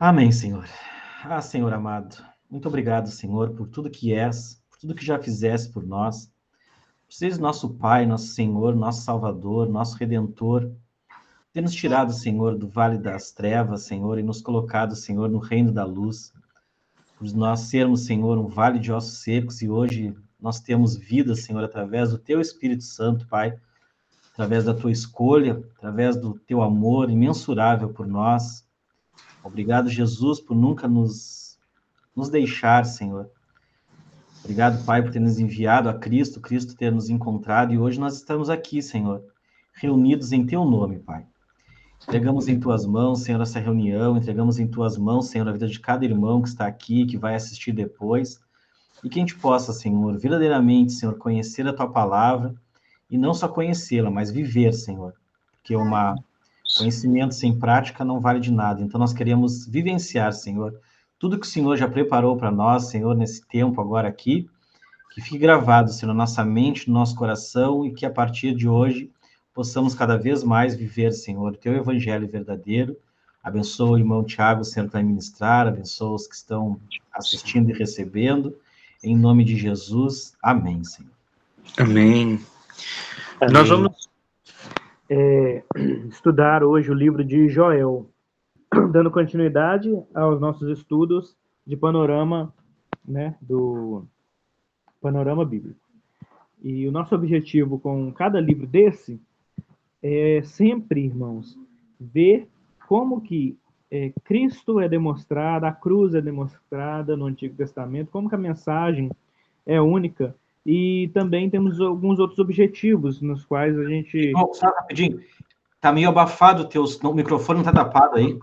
Amém, Senhor. Ah, Senhor amado, muito obrigado, Senhor, por tudo que és, por tudo que já fizeste por nós. Por seres nosso Pai, nosso Senhor, nosso Salvador, nosso Redentor. Ter nos tirado, Senhor, do vale das trevas, Senhor, e nos colocado, Senhor, no reino da luz. Por nós sermos, Senhor, um vale de ossos secos e hoje nós temos vida, Senhor, através do Teu Espírito Santo, Pai, através da Tua escolha, através do Teu amor imensurável por nós. Obrigado, Jesus, por nunca nos deixar, Senhor. Obrigado, Pai, por ter nos enviado a Cristo, Cristo ter nos encontrado, e hoje nós estamos aqui, Senhor, reunidos em Teu nome, Pai. Entregamos em Tuas mãos, Senhor, essa reunião, entregamos em Tuas mãos, Senhor, a vida de cada irmão que está aqui, que vai assistir depois, e que a gente possa, Senhor, verdadeiramente, Senhor, conhecer a Tua palavra, e não só conhecê-la, mas viver, Senhor, porque conhecimento sem prática não vale de nada. Então, nós queremos vivenciar, Senhor, tudo que o Senhor já preparou para nós, Senhor, nesse tempo agora aqui, que fique gravado, Senhor, na nossa mente, no nosso coração, e que a partir de hoje possamos cada vez mais viver, Senhor, o Teu Evangelho verdadeiro. Abençoa o irmão Tiago, Senhor, que vai ministrar, abençoa os que estão assistindo e recebendo. Em nome de Jesus, amém, Senhor. Amém. Amém. Nós vamos estudar hoje o livro de Joel, dando continuidade aos nossos estudos de panorama, né, do panorama bíblico. E o nosso objetivo com cada livro desse é sempre, irmãos, ver como que Cristo é demonstrado, a cruz é demonstrada no Antigo Testamento, como que a mensagem é única. E também temos alguns outros objetivos nos quais a gente... Só rapidinho. Tá meio abafado o microfone, não tá tapado aí.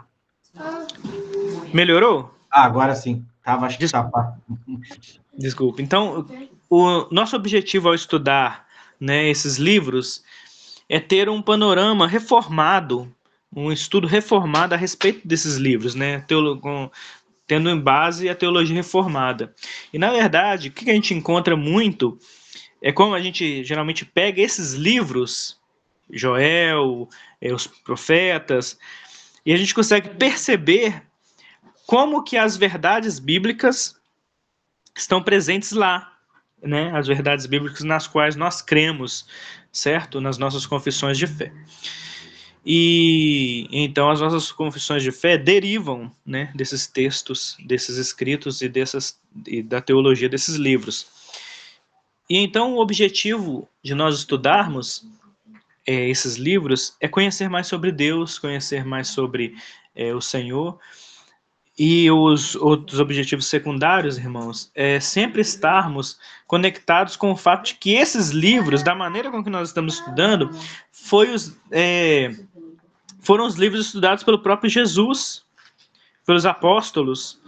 Melhorou? Ah, agora sim. Tava, acho que tapado. Desculpa. Então, o nosso objetivo ao estudar, né, esses livros é ter um panorama reformado, um estudo reformado a respeito desses livros, né, tendo em base a teologia reformada. E, na verdade, o que a gente encontra muito é como a gente geralmente pega esses livros, Joel, os profetas, e a gente consegue perceber como que as verdades bíblicas estão presentes lá, né? As verdades bíblicas nas quais nós cremos, certo? Nas nossas confissões de fé. E então as nossas confissões de fé derivam, né, desses textos, desses escritos e da teologia desses livros. E então o objetivo de nós estudarmos esses livros é conhecer mais sobre Deus, conhecer mais sobre o Senhor. E os outros objetivos secundários, irmãos, é sempre estarmos conectados com o fato de que esses livros, da maneira com que nós estamos estudando, foram os livros estudados pelo próprio Jesus, pelos apóstolos.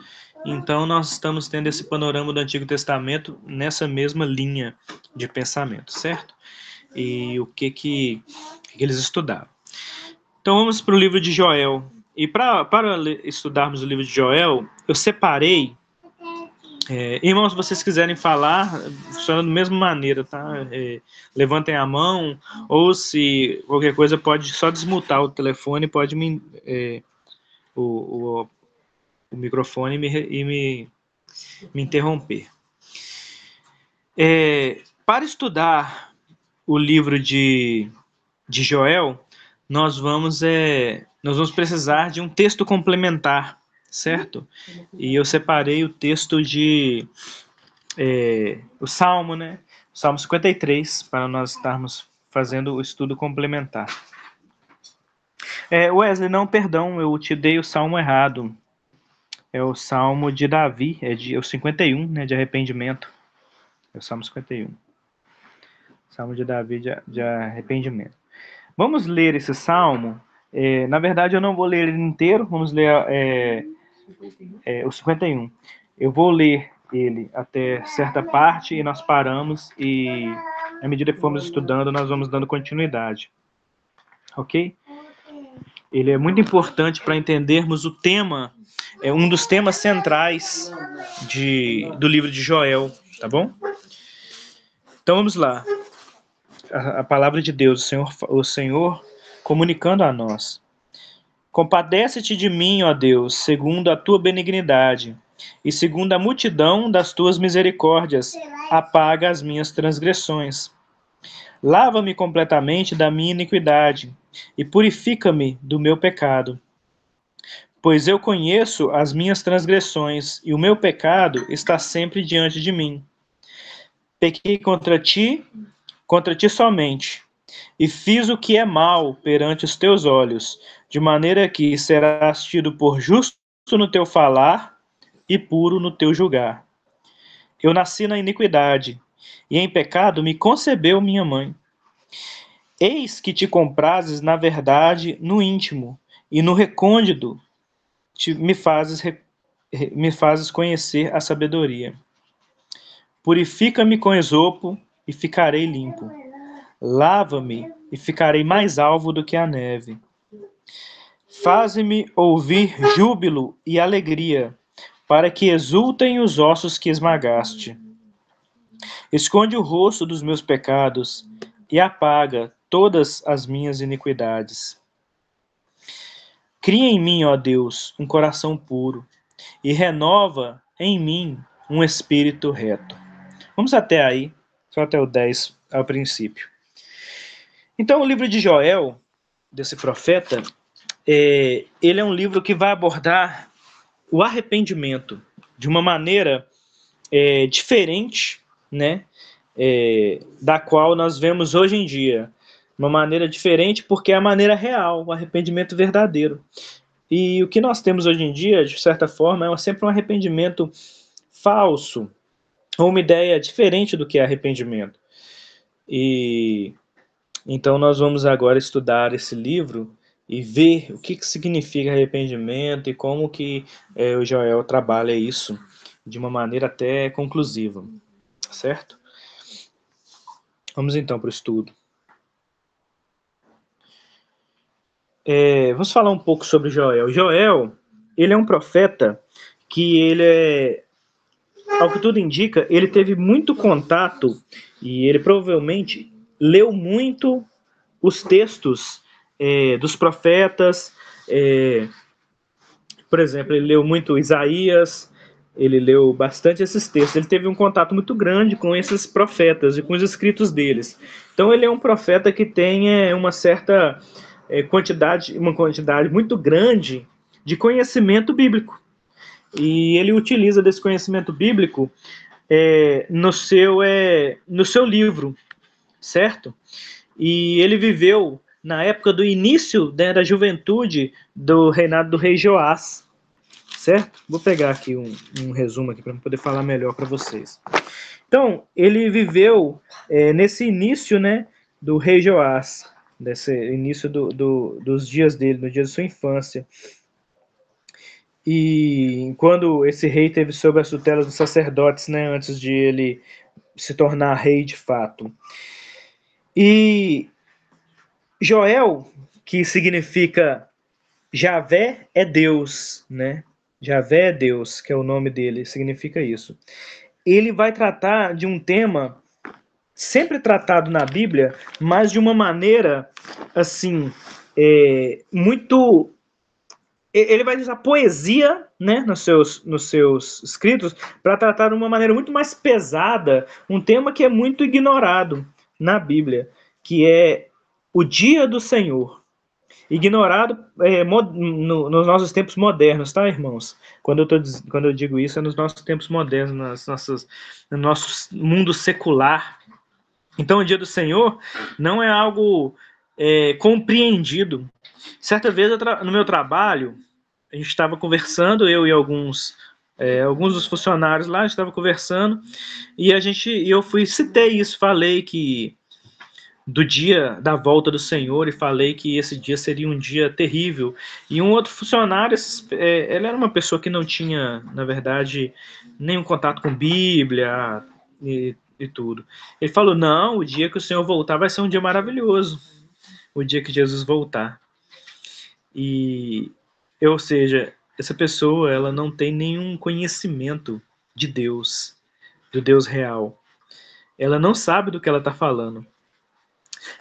Então nós estamos tendo esse panorama do Antigo Testamento nessa mesma linha de pensamento, certo? E o que eles estudavam. Então vamos para o livro de Joel. E para estudarmos o livro de Joel, eu separei... irmãos, se vocês quiserem falar, funciona da mesma maneira, tá? Levantem a mão, ou se qualquer coisa, pode só desmutar o telefone, pode o microfone e me interromper. Para estudar o livro de Joel, nós vamos precisar de um texto complementar, certo? E eu separei o texto o Salmo, né? O Salmo 53, para nós estarmos fazendo o estudo complementar. Wesley, não, perdão, eu te dei o Salmo errado. É o Salmo de Davi, é o 51, né, de arrependimento. É o Salmo 51. Salmo de Davi de arrependimento. Vamos ler esse salmo. Na verdade, eu não vou ler ele inteiro. Vamos ler o 51. Eu vou ler ele até certa parte e nós paramos e, à medida que formos estudando, nós vamos dando continuidade. Ok? Ele é muito importante para entendermos o tema, um dos temas centrais do livro de Joel, tá bom? Então vamos lá. A palavra de Deus, o Senhor comunicando a nós. Compadece-te de mim, ó Deus, segundo a tua benignidade, e segundo a multidão das tuas misericórdias, apaga as minhas transgressões. Lava-me completamente da minha iniquidade, e purifica-me do meu pecado. Pois eu conheço as minhas transgressões, e o meu pecado está sempre diante de mim. Pequei contra ti somente, e fiz o que é mal perante os teus olhos, de maneira que serás tido por justo no teu falar e puro no teu julgar. Eu nasci na iniquidade, e em pecado me concebeu minha mãe. Eis que te comprases na verdade no íntimo, e no recôndito me fazes conhecer a sabedoria. Purifica-me com esopo, e ficarei limpo. Lava-me, e ficarei mais alvo do que a neve. Faze-me ouvir júbilo e alegria, para que exultem os ossos que esmagaste. Esconde o rosto dos meus pecados, e apaga todas as minhas iniquidades. Cria em mim, ó Deus, um coração puro, e renova em mim um espírito reto. Vamos até aí, só até o 10 ao princípio. Então, o livro de Joel, desse profeta, ele é um livro que vai abordar o arrependimento de uma maneira diferente, né, da qual nós vemos hoje em dia. Uma maneira diferente porque é a maneira real, o arrependimento verdadeiro. E o que nós temos hoje em dia, de certa forma, é sempre um arrependimento falso, ou uma ideia diferente do que é arrependimento. E então nós vamos agora estudar esse livro e ver o que significa arrependimento e como que o Joel trabalha isso de uma maneira até conclusiva, certo? Vamos então para o estudo. Vamos falar um pouco sobre Joel. Joel, ele é um profeta que ele ao que tudo indica, ele teve muito contato e ele provavelmente leu muito os textos dos profetas. Por exemplo, ele leu muito Isaías, ele leu bastante esses textos. Ele teve um contato muito grande com esses profetas e com os escritos deles. Então ele é um profeta que tem uma certa quantidade muito grande de conhecimento bíblico. E ele utiliza desse conhecimento bíblico no seu livro, certo? E ele viveu na época do início, né, da juventude do reinado do rei Joás, certo? Vou pegar aqui um resumo aqui para poder falar melhor para vocês. Então, ele viveu nesse início, né, do rei Joás, nesse início dos dias dele, no dia de sua infância. E quando esse rei teve sob as tutelas dos sacerdotes, né, antes de ele se tornar rei de fato. E Joel, que significa Javé é Deus, né? Javé é Deus, que é o nome dele, significa isso. Ele vai tratar de um tema sempre tratado na Bíblia, mas de uma maneira assim, muito. Ele vai usar poesia, né, nos seus escritos para tratar de uma maneira muito mais pesada um tema que é muito ignorado na Bíblia, que é o dia do Senhor. Ignorado nos nossos tempos modernos, tá, irmãos? Quando eu digo isso, é nos nossos tempos modernos, no nosso mundo secular. Então, o dia do Senhor não é algo compreendido. Certa vez, no meu trabalho, a gente estava conversando, eu e alguns dos funcionários lá, a gente estava conversando, e eu citei isso, falei que do dia da volta do Senhor, e falei que esse dia seria um dia terrível. E um outro funcionário, ele era uma pessoa que não tinha, na verdade, nenhum contato com Bíblia e tudo. Ele falou, não, o dia que o Senhor voltar vai ser um dia maravilhoso, o dia que Jesus voltar. Ou seja, essa pessoa, ela não tem nenhum conhecimento de Deus, do Deus real. Ela não sabe do que ela está falando.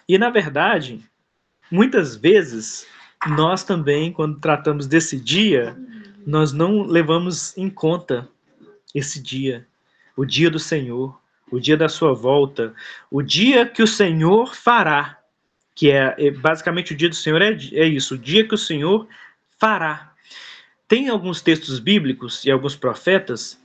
E, na verdade, muitas vezes, nós também, quando tratamos desse dia, nós não levamos em conta esse dia, o dia do Senhor, o dia da sua volta, o dia que o Senhor fará, que basicamente o dia do Senhor é isso, o dia que o Senhor fará. Tem alguns textos bíblicos e alguns profetas,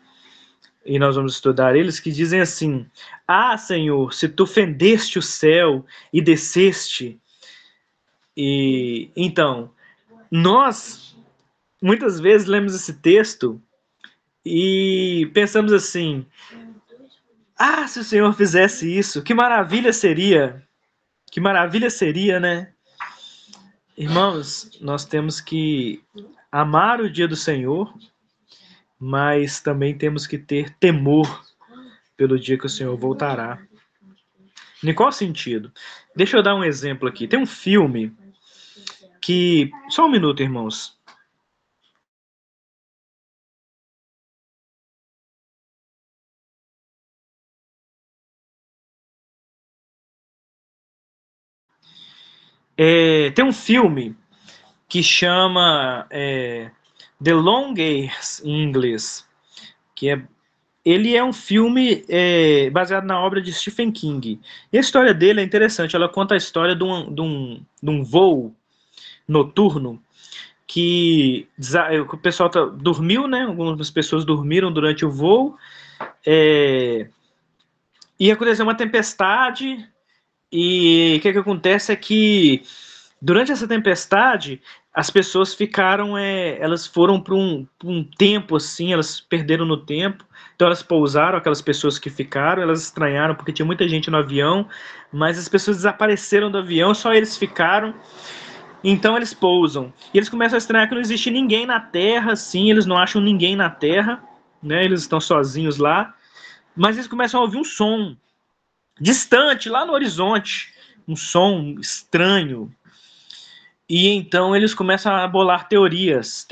e nós vamos estudar eles, que dizem assim: ah, Senhor, se tu fendeste o céu e desceste. E então, nós muitas vezes lemos esse texto e pensamos assim: ah, se o Senhor fizesse isso, que maravilha seria! Que maravilha seria, né? Irmãos, nós temos que amar o dia do Senhor, mas também temos que ter temor pelo dia que o Senhor voltará. Em qual sentido? Deixa eu dar um exemplo aqui. Tem um filme que... Só um minuto, irmãos. Tem um filme que chama The Long Years, em inglês, que ele é um filme baseado na obra de Stephen King. E a história dele é interessante. Ela conta a história de um voo noturno que o pessoal dormiu, né? Algumas pessoas dormiram durante o voo. E aconteceu uma tempestade. E o que acontece é que durante essa tempestade as pessoas ficaram, elas foram para um tempo assim, elas perderam no tempo, então elas pousaram, aquelas pessoas que ficaram, elas estranharam porque tinha muita gente no avião, mas as pessoas desapareceram do avião, só eles ficaram, então eles pousam, e eles começam a estranhar que não existe ninguém na Terra, assim, eles não acham ninguém na Terra, né, eles estão sozinhos lá, mas eles começam a ouvir um som distante, lá no horizonte, um som estranho. E então eles começam a bolar teorias,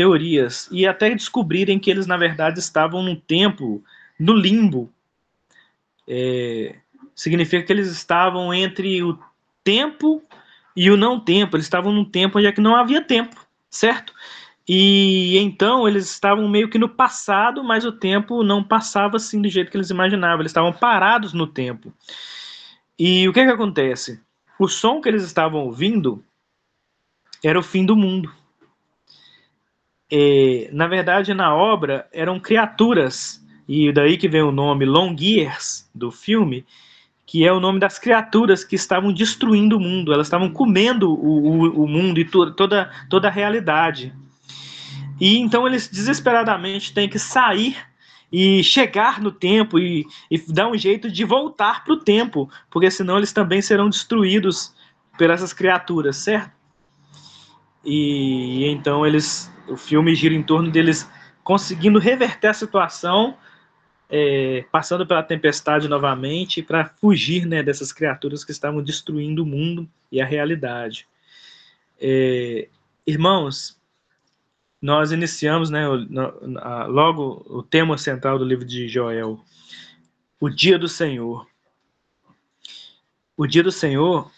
e até descobrirem que eles, na verdade, estavam num tempo, no limbo. Significa que eles estavam entre o tempo e o não tempo. Eles estavam num tempo onde é que não havia tempo, certo? E então eles estavam meio que no passado, mas o tempo não passava assim do jeito que eles imaginavam. Eles estavam parados no tempo. E o que acontece? O som que eles estavam ouvindo era o fim do mundo. Na verdade, na obra, eram criaturas, e daí que vem o nome Long Years do filme, que é o nome das criaturas que estavam destruindo o mundo, elas estavam comendo o mundo e toda a realidade. E então eles desesperadamente têm que sair e chegar no tempo e dar um jeito de voltar para o tempo, porque senão eles também serão destruídos por essas criaturas, certo? E então o filme gira em torno deles conseguindo reverter a situação, passando pela tempestade novamente para fugir, né, dessas criaturas que estavam destruindo o mundo e a realidade. Irmãos, nós iniciamos, né, logo o tema central do livro de Joel, o dia do Senhor. O dia do Senhor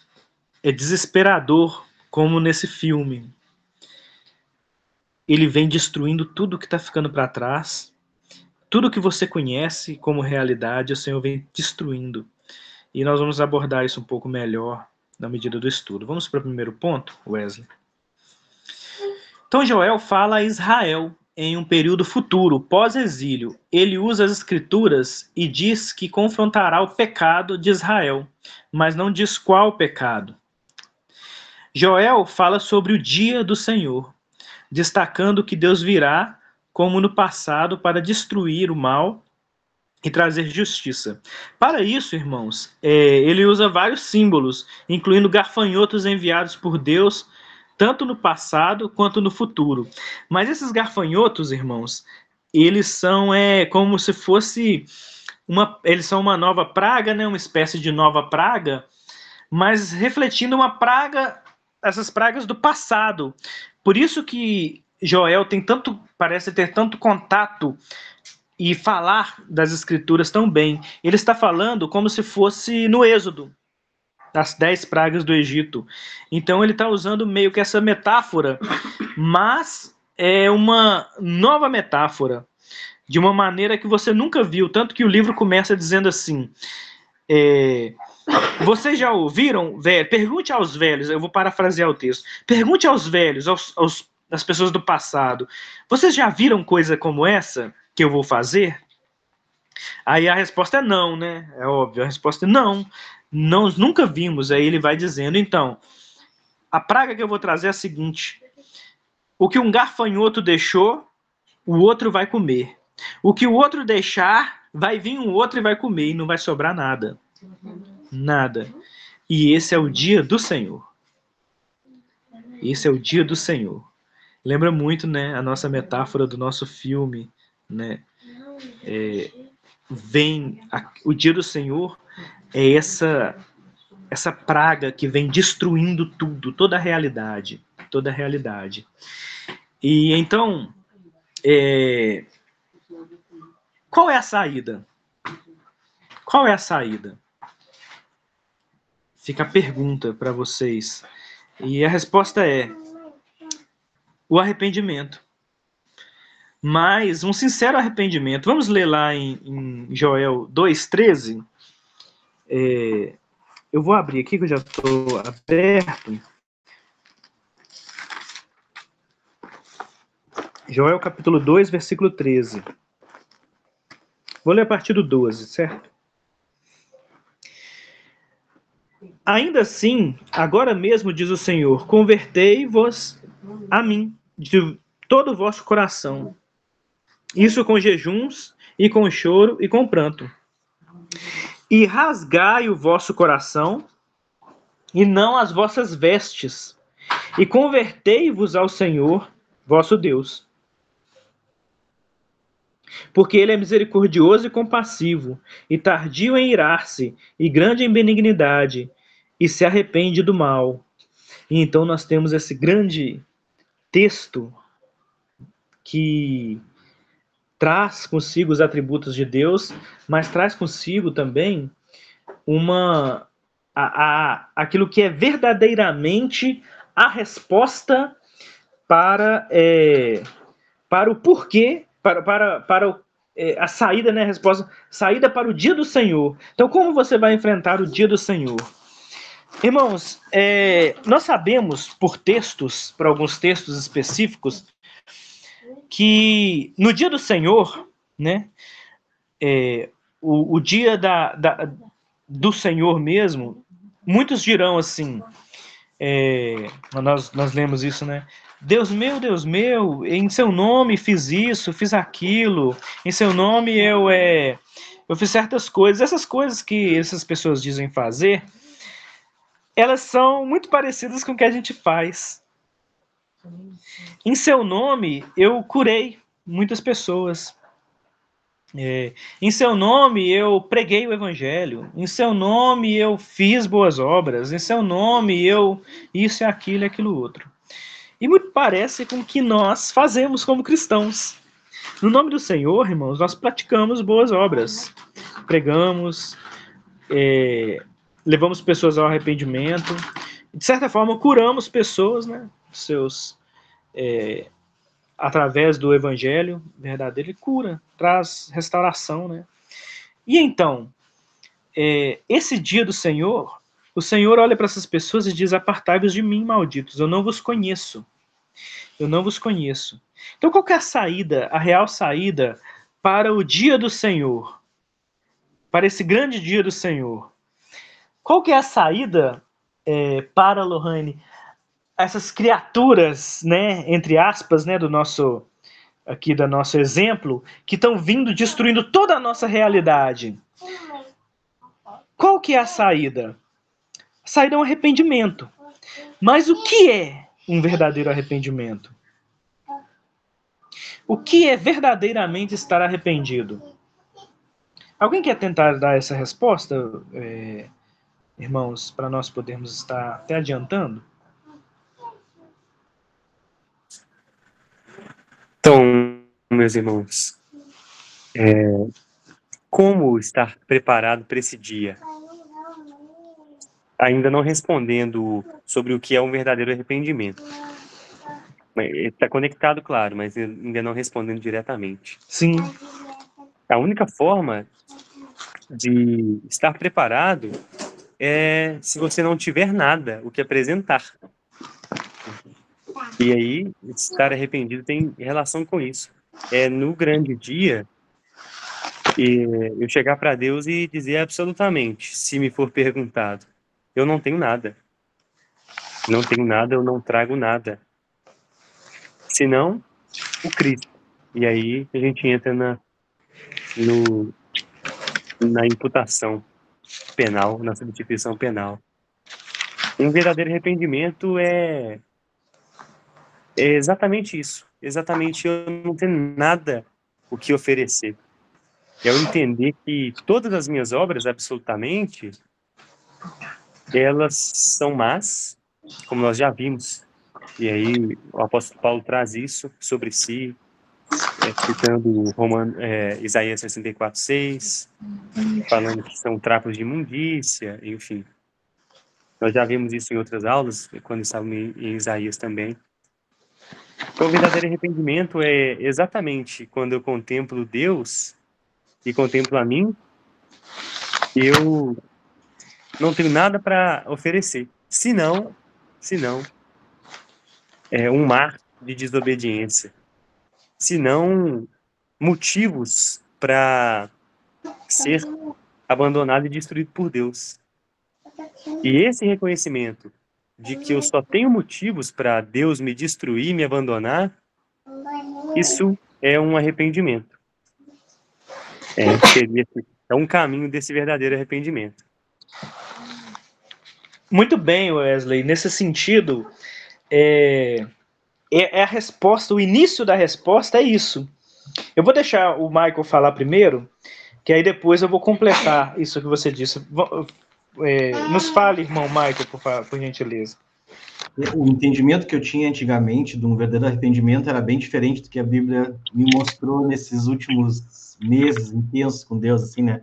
é desesperador, como nesse filme. Ele vem destruindo tudo que está ficando para trás. Tudo que você conhece como realidade, o Senhor vem destruindo. E nós vamos abordar isso um pouco melhor na medida do estudo. Vamos para o primeiro ponto, Wesley. Então Joel fala a Israel em um período futuro, pós-exílio. Ele usa as escrituras e diz que confrontará o pecado de Israel, mas não diz qual pecado. Joel fala sobre o dia do Senhor, destacando que Deus virá, como no passado, para destruir o mal e trazer justiça. Para isso, irmãos, ele usa vários símbolos, incluindo gafanhotos enviados por Deus, tanto no passado quanto no futuro. Mas esses gafanhotos, irmãos, eles são como se fosse eles são uma nova praga, né, uma espécie de nova praga, mas refletindo essas pragas do passado. Por isso que Joel parece ter tanto contato e falar das escrituras tão bem. Ele está falando como se fosse no Êxodo. as 10 pragas do Egito. Então ele está usando meio que essa metáfora, mas é uma nova metáfora, de uma maneira que você nunca viu, tanto que o livro começa dizendo assim, vocês já ouviram, velho? Pergunte aos velhos, eu vou parafrasear o texto, pergunte aos velhos, às pessoas do passado, vocês já viram coisa como essa que eu vou fazer? Aí a resposta é não, né? É óbvio, a resposta é não. Nós nunca vimos. Aí ele vai dizendo, então, a praga que eu vou trazer é a seguinte: o que um gafanhoto deixou, o outro vai comer. O que o outro deixar, vai vir um outro e vai comer, e não vai sobrar nada. Nada. E esse é o dia do Senhor. Esse é o dia do Senhor. Lembra muito, né, a nossa metáfora do nosso filme, né? O dia do Senhor é essa praga que vem destruindo tudo, toda a realidade. E então, qual é a saída? Qual é a saída? Fica a pergunta para vocês. E a resposta é o arrependimento. Mas um sincero arrependimento. Vamos ler lá em Joel 2,13. Eu vou abrir aqui, que eu já estou aberto. Joel capítulo 2, versículo 13. Vou ler a partir do 12, certo? Ainda assim, agora mesmo, diz o Senhor, convertei-vos a mim, de todo o vosso coração. Isso com jejuns, e com choro, e com pranto. E rasgai o vosso coração, e não as vossas vestes, e convertei-vos ao Senhor, vosso Deus. Porque ele é misericordioso e compassivo, e tardio em irar-se, e grande em benignidade, e se arrepende do mal. E então nós temos esse grande texto que traz consigo os atributos de Deus, mas traz consigo também aquilo que é verdadeiramente a resposta para o porquê, para a saída, né, a resposta, saída para o dia do Senhor. Então, como você vai enfrentar o dia do Senhor? Irmãos, nós sabemos por textos, por alguns textos específicos, que no dia do Senhor, né, o dia do Senhor mesmo, muitos dirão assim, nós lemos isso, né? Deus meu, em seu nome fiz isso, fiz aquilo, em seu nome eu fiz certas coisas. Essas coisas que essas pessoas dizem fazer, elas são muito parecidas com o que a gente faz. Em seu nome eu curei muitas pessoas. Em seu nome eu preguei o evangelho, em seu nome eu fiz boas obras, em seu nome eu isso e aquilo e aquilo outro. E muito parece com o que nós fazemos como cristãos. No nome do Senhor, irmãos, nós praticamos boas obras, pregamos, levamos pessoas ao arrependimento, de certa forma curamos pessoas, né, através do evangelho verdadeiro, ele cura, traz restauração, né? E então, esse dia do Senhor, o Senhor olha para essas pessoas e diz: apartai-vos de mim, malditos, eu não vos conheço. Eu não vos conheço. Então, qual que é a saída, a real saída para o dia do Senhor? Para esse grande dia do Senhor? Qual que é a saída para, Lohane, essas criaturas, né, entre aspas, né, do nosso exemplo, que estão vindo destruindo toda a nossa realidade? Qual que é a saída? A saída é um arrependimento. Mas o que é um verdadeiro arrependimento? O que é verdadeiramente estar arrependido? Alguém quer tentar dar essa resposta, irmãos, para nós podermos estar até adiantando? Então, meus irmãos, como estar preparado para esse dia? ainda não respondendo sobre o que é um verdadeiro arrependimento. Está conectado, claro, mas ainda não respondendo diretamente. Sim. A única forma de estar preparado é se você não tiver nada o que apresentar. E aí, estar arrependido tem relação com isso. É no grande dia, eu chegar para Deus e dizer absolutamente, se me for perguntado, eu não tenho nada. Não tenho nada, eu não trago nada. Senão, o Cristo. E aí a gente entra na imputação penal, na substituição penal. Um verdadeiro arrependimento é exatamente isso. Exatamente, eu não tenho nada o que oferecer. É eu entender que todas as minhas obras, absolutamente, elas são más, como nós já vimos. E aí o apóstolo Paulo traz isso sobre si, citando Isaías 64:6, falando que são trapos de imundícia, enfim. Nós já vimos isso em outras aulas, quando estávamos em Isaías também. Então, o verdadeiro arrependimento é exatamente quando eu contemplo Deus e contemplo a mim, eu não tenho nada para oferecer, senão um mar de desobediência, senão motivos para ser abandonado e destruído por Deus. E esse reconhecimento de que eu só tenho motivos para Deus me destruir, me abandonar, isso é um arrependimento. É um caminho desse verdadeiro arrependimento. Muito bem, Wesley. Nesse sentido, é a resposta, o início da resposta é isso. Eu vou deixar o Michael falar primeiro, que aí depois eu vou completar isso que você disse. Nos fale, irmão Michael, por gentileza. O entendimento que eu tinha antigamente de um verdadeiro arrependimento era bem diferente do que a Bíblia me mostrou nesses últimos meses intensos com Deus, assim, né?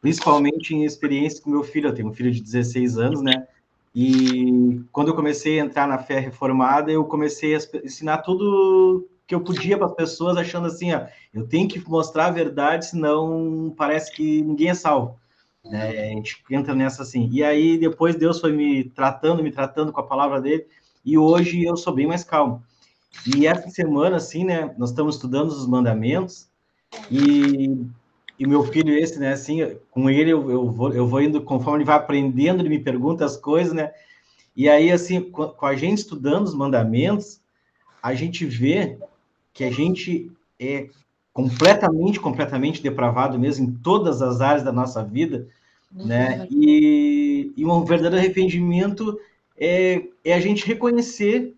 Principalmente em experiência com meu filho. Eu tenho um filho de 16 anos, né? E quando eu comecei a entrar na fé reformada, eu comecei a ensinar tudo que eu podia para as pessoas, achando assim, ó, eu tenho que mostrar a verdade, senão parece que ninguém é salvo. Né? A gente entra nessa assim. E aí depois Deus foi me tratando com a palavra dele, e hoje eu sou bem mais calmo. E essa semana, assim, né, nós estamos estudando os mandamentos, e meu filho esse, né, assim, com ele eu vou indo, conforme ele vai aprendendo, ele me pergunta as coisas, né, e aí, assim, com a gente estudando os mandamentos, a gente vê que a gente é completamente depravado mesmo em todas as áreas da nossa vida, né, e um verdadeiro arrependimento é a gente reconhecer,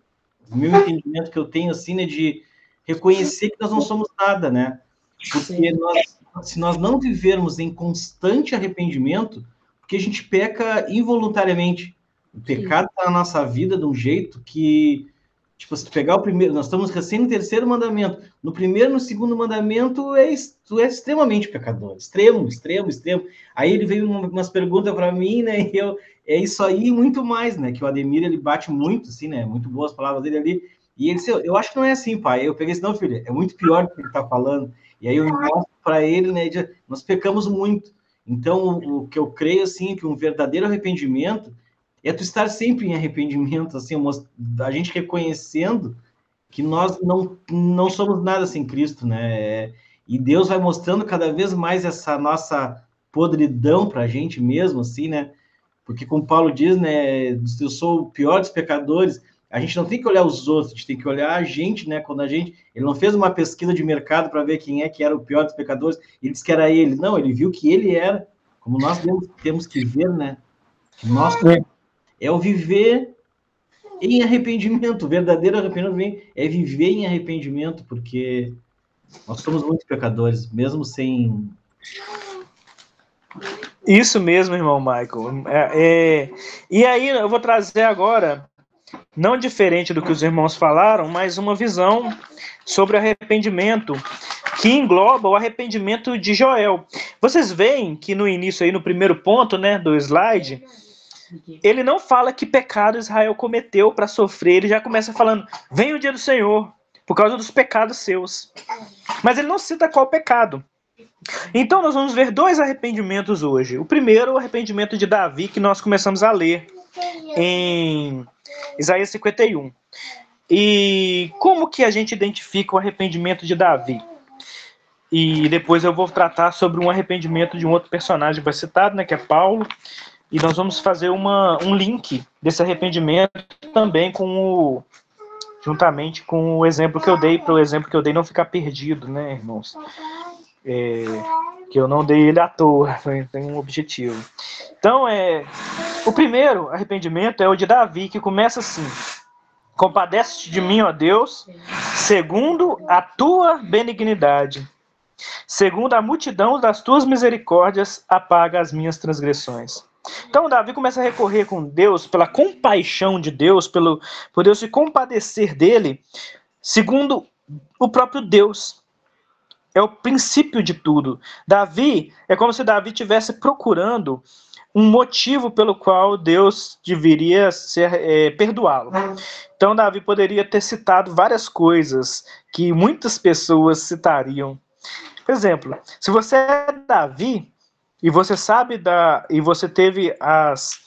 o meu entendimento que eu tenho, assim, né, de reconhecer que nós não somos nada, né, porque se nós não vivermos em constante arrependimento, porque a gente peca involuntariamente. O pecado está na nossa vida de um jeito que, tipo, se tu pegar o primeiro, nós estamos recém no terceiro mandamento, no primeiro e no segundo mandamento, tu é extremamente pecador, extremo. Aí ele veio umas perguntas para mim, né, e é isso aí e muito mais, né, que o Ademir, ele bate muito, assim, né, muito boas palavras dele ali, e ele disse, eu acho que não é assim, pai. Eu peguei assim, não, filho, é muito pior do que ele está falando. E aí eu mostro para ele, né, nós pecamos muito. Então, o que eu creio, assim, que um verdadeiro arrependimento é tu estar sempre em arrependimento, assim, a gente reconhecendo que nós não somos nada sem Cristo, né? E Deus vai mostrando cada vez mais essa nossa podridão para a gente mesmo, assim, né? Porque, como Paulo diz, né, eu sou o pior dos pecadores. A gente não tem que olhar os outros, a gente tem que olhar a gente, né? Quando ele não fez uma pesquisa de mercado para ver quem é que era o pior dos pecadores, ele disse que era ele. Não, ele viu que ele era, como nós temos que ver, né? Que nós é o viver em arrependimento. O verdadeiro arrependimento é viver em arrependimento, porque nós somos muito pecadores, mesmo sem... Isso mesmo, irmão Michael. E aí eu vou trazer agora, não diferente do que os irmãos falaram, mas uma visão sobre arrependimento, que engloba o arrependimento de Joel. Vocês veem que no início, aí no primeiro ponto, né, do slide, ele não fala que pecado Israel cometeu para sofrer, ele já começa falando, vem o dia do Senhor, por causa dos pecados seus. Mas ele não cita qual pecado. Então nós vamos ver 2 arrependimentos hoje. O primeiro, o arrependimento de Davi, que nós começamos a ler em Isaías 51. E como que a gente identifica o arrependimento de Davi? E depois eu vou tratar sobre um arrependimento de um outro personagem que vai citado, né, que é Paulo. E nós vamos fazer um link desse arrependimento também juntamente com o exemplo que eu dei, para o exemplo que eu dei não ficar perdido, né, irmãos? Que eu não dei ele à toa, tem um objetivo. Então, o primeiro arrependimento é o de Davi, que começa assim: compadece-te de mim, ó Deus, segundo a tua benignidade, segundo a multidão das tuas misericórdias, apaga as minhas transgressões. Então, Davi começa a recorrer com Deus, pela compaixão de Deus, por Deus se compadecer dele, segundo o próprio Deus. É o princípio de tudo. Davi, é como se Davi estivesse procurando um motivo pelo qual Deus deveria perdoá-lo. Então, Davi poderia ter citado várias coisas que muitas pessoas citariam. Por exemplo, se você é Davi e você sabe e você teve as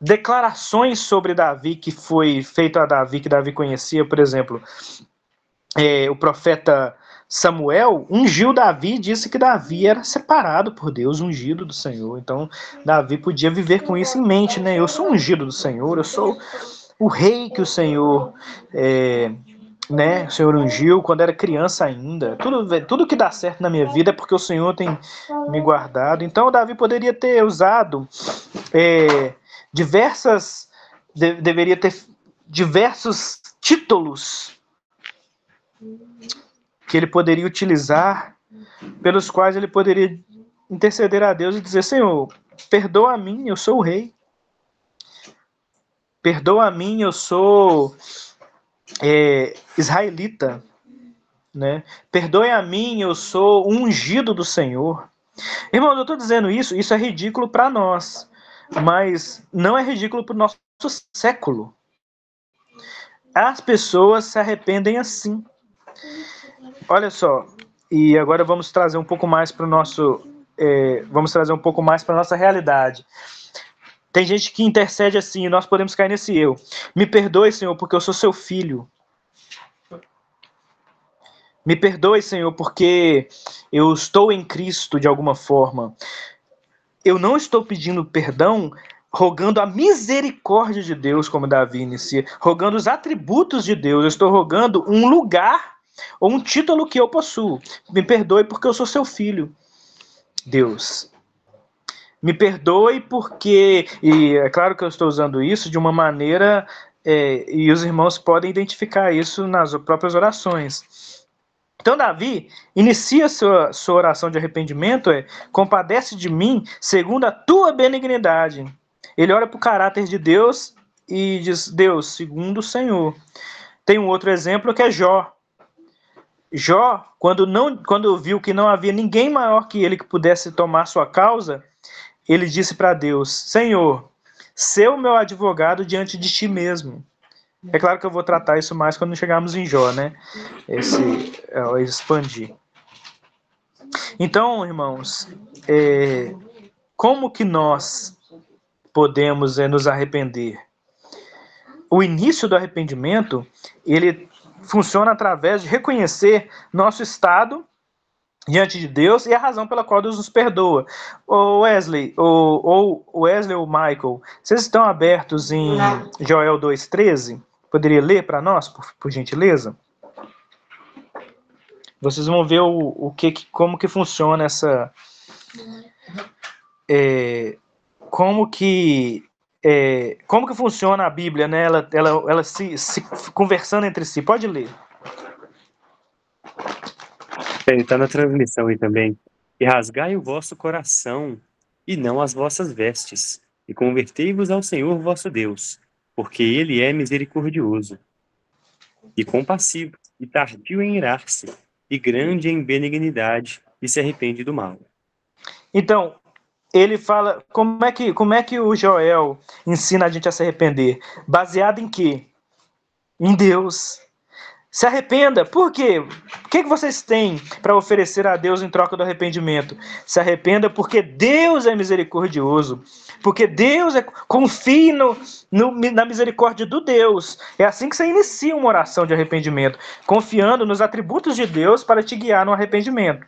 declarações sobre Davi que foi feito a Davi, que Davi conhecia, por exemplo, o profeta Samuel ungiu Davi e disse que Davi era separado por Deus, ungido do Senhor. Então, Davi podia viver com isso em mente, né? Eu sou ungido do Senhor, eu sou o rei que o Senhor né, o Senhor ungiu quando era criança ainda. Tudo que dá certo na minha vida é porque o Senhor tem me guardado. Então, Davi poderia ter usado deveria ter diversos títulos que ele poderia utilizar, pelos quais ele poderia interceder a Deus e dizer: Senhor, perdoa a mim, eu sou o rei. Perdoa a mim, eu sou israelita, né? Perdoe a mim, eu sou ungido do Senhor. Irmãos, eu estou dizendo isso é ridículo para nós, mas não é ridículo para o nosso século. As pessoas se arrependem assim. Olha só, e agora vamos trazer um pouco mais para a nossa realidade. Tem gente que intercede assim, e nós podemos cair nesse erro. Me perdoe, Senhor, porque eu sou seu filho. Me perdoe, Senhor, porque eu estou em Cristo de alguma forma. Eu não estou pedindo perdão, rogando a misericórdia de Deus, como Davi inicia, rogando os atributos de Deus. Eu estou rogando um lugar ou um título que eu possuo. Me perdoe porque eu sou seu filho, Deus. Me perdoe porque... E é claro que eu estou usando isso de uma maneira... e os irmãos podem identificar isso nas próprias orações. Então, Davi inicia sua oração de arrependimento, compadece de mim segundo a tua benignidade. Ele olha para o caráter de Deus e diz: Deus, segundo o Senhor. Tem um outro exemplo que é Jó. Jó, quando viu que não havia ninguém maior que ele que pudesse tomar sua causa, ele disse para Deus: Senhor, sê o meu advogado diante de ti mesmo. É claro que eu vou tratar isso mais quando chegarmos em Jó, né? Expandir. Então, irmãos, como que nós podemos nos arrepender? O início do arrependimento, ele funciona através de reconhecer nosso estado diante de Deus e a razão pela qual Deus nos perdoa. Wesley ou Michael, vocês estão abertos em Joel 2,13? Poderia ler para nós, por gentileza? Vocês vão ver como que funciona essa... como que funciona a Bíblia, né? Ela se conversando entre si. Pode ler. Está na transmissão aí também. E rasgai o vosso coração, e não as vossas vestes, e convertei-vos ao Senhor vosso Deus, porque Ele é misericordioso, e compassivo, e tardio em irar-se, e grande em benignidade, e se arrepende do mal. Então, ele fala, como é que o Joel ensina a gente a se arrepender? Baseado em quê? Em Deus. Se arrependa. Por quê? O que vocês têm para oferecer a Deus em troca do arrependimento? Se arrependa porque Deus é misericordioso. Porque Deus é... Confie na misericórdia do Deus. É assim que você inicia uma oração de arrependimento. Confiando nos atributos de Deus para te guiar no arrependimento.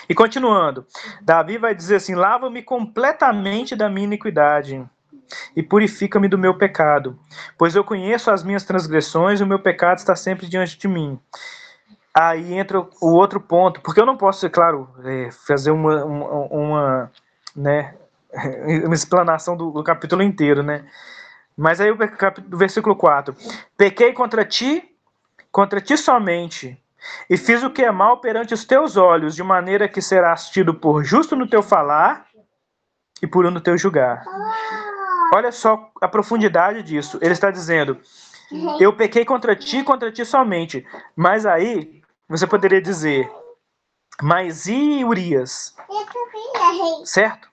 E continuando. Davi vai dizer assim: lava-me completamente da minha iniquidade e purifica-me do meu pecado, pois eu conheço as minhas transgressões e o meu pecado está sempre diante de mim. Aí entra o outro ponto, porque eu não posso, é claro, fazer uma explanação do capítulo inteiro, né? Mas aí o versículo 4: pequei contra ti somente, e fiz o que é mal perante os teus olhos, de maneira que serás tido por justo no teu falar e puro no teu julgar. Olha só a profundidade disso. Ele está dizendo: eu pequei contra ti somente. Mas aí, você poderia dizer: mas e Urias? Certo?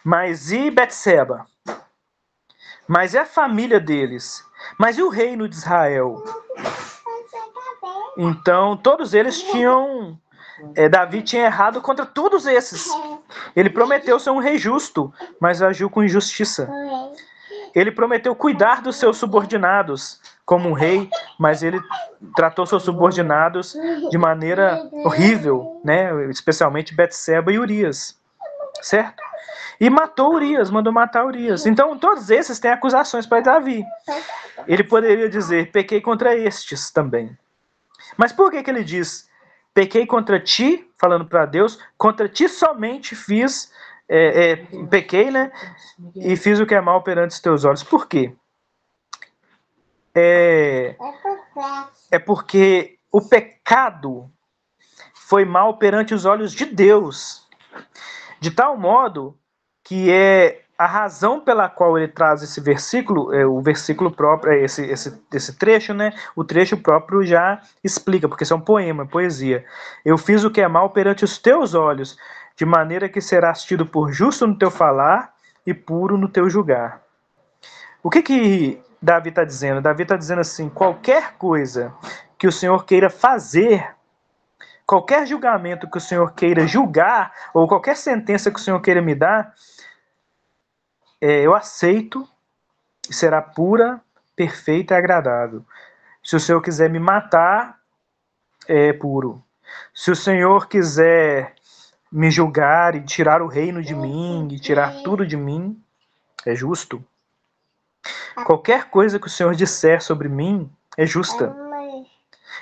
Mas e Betseba? Mas e a família deles? Mas e o reino de Israel? Então, todos eles tinham... Davi tinha errado contra todos esses. Ele prometeu ser um rei justo, mas agiu com injustiça. Ele prometeu cuidar dos seus subordinados como um rei, mas ele tratou seus subordinados de maneira horrível, né? Especialmente Betseba e Urias, certo? E matou Urias, mandou matar Urias. Então, todos esses têm acusações para Davi. Ele poderia dizer: pequei contra estes também. Mas por que ele diz: pequei contra ti, falando para Deus, contra ti somente fiz, pequei, né? E fiz o que é mal perante os teus olhos. Por quê? É porque o pecado foi mal perante os olhos de Deus, de tal modo que é a razão pela qual ele traz esse versículo, o versículo próprio, esse trecho, né? O trecho próprio já explica, porque isso é um poema, poesia. Eu fiz o que é mal perante os teus olhos, de maneira que serás tido por justo no teu falar e puro no teu julgar. O que Davi está dizendo? Davi está dizendo assim: qualquer coisa que o Senhor queira fazer, qualquer julgamento que o Senhor queira julgar, ou qualquer sentença que o Senhor queira me dar, eu aceito, e será pura, perfeita e agradável. Se o Senhor quiser me matar, é puro. Se o Senhor quiser me julgar e tirar o reino de mim, e tirar tudo de mim, é justo. Qualquer coisa que o Senhor disser sobre mim é justa.